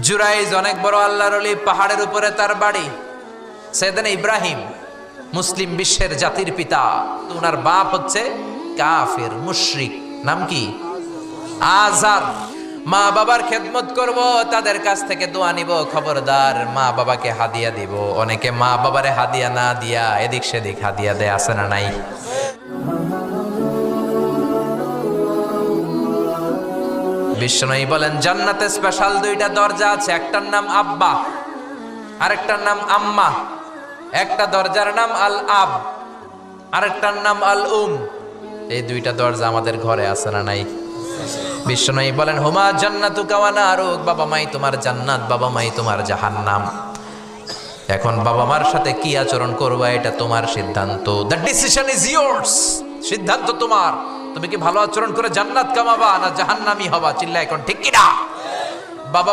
জুরাইজ অনেক বড় আল্লাহর ওলি, পাহাড়ের উপরে তার বাড়ি। সাইয়েদনা ইব্রাহিম মুসলিম বিশ্বের জাতির পিতা, ওনার বাপ হচ্ছে কাফের মুশরিক। নাম কি? আজার। মা বাবার খেদমত করব, তাদের কাছ থেকে দোয়া নিব, খবরদার মা বাবাকে হাদিয়া দিব। অনেকে মা বাবারে হাদিয়া না দিয়া এদিক সেদিক হাদিয়া দেয়, আছে না নাই? বিষ্ণু বলেন জান্নাতে স্পেশাল দুইটা দরজা আছে, একটার নাম আব্বা, আরেকটার নাম আম্মা। একটা দরজার নাম আল আব, আরেকটার নাম আল উম। এই দুইটা দরজা আমাদের ঘরে আছে না নাই? বিষ্ণু বলেন হুমা জান্নাতুকা ওয়া নারুক, বাবা মাই তোমার জান্নাত, বাবা মাই তোমার জাহান্নাম। এখন বাবা মার সাথে কি আচরণ করবা এটা তোমার সিদ্ধান্ত। The decision is yours. সিদ্ধান্ত তোমার। তুমি কি ভালো আচরণ করে জান্নাত কামাবা না জাহান্নামী হবা? চিল্লা এখন ঠিক কিনা? বাবা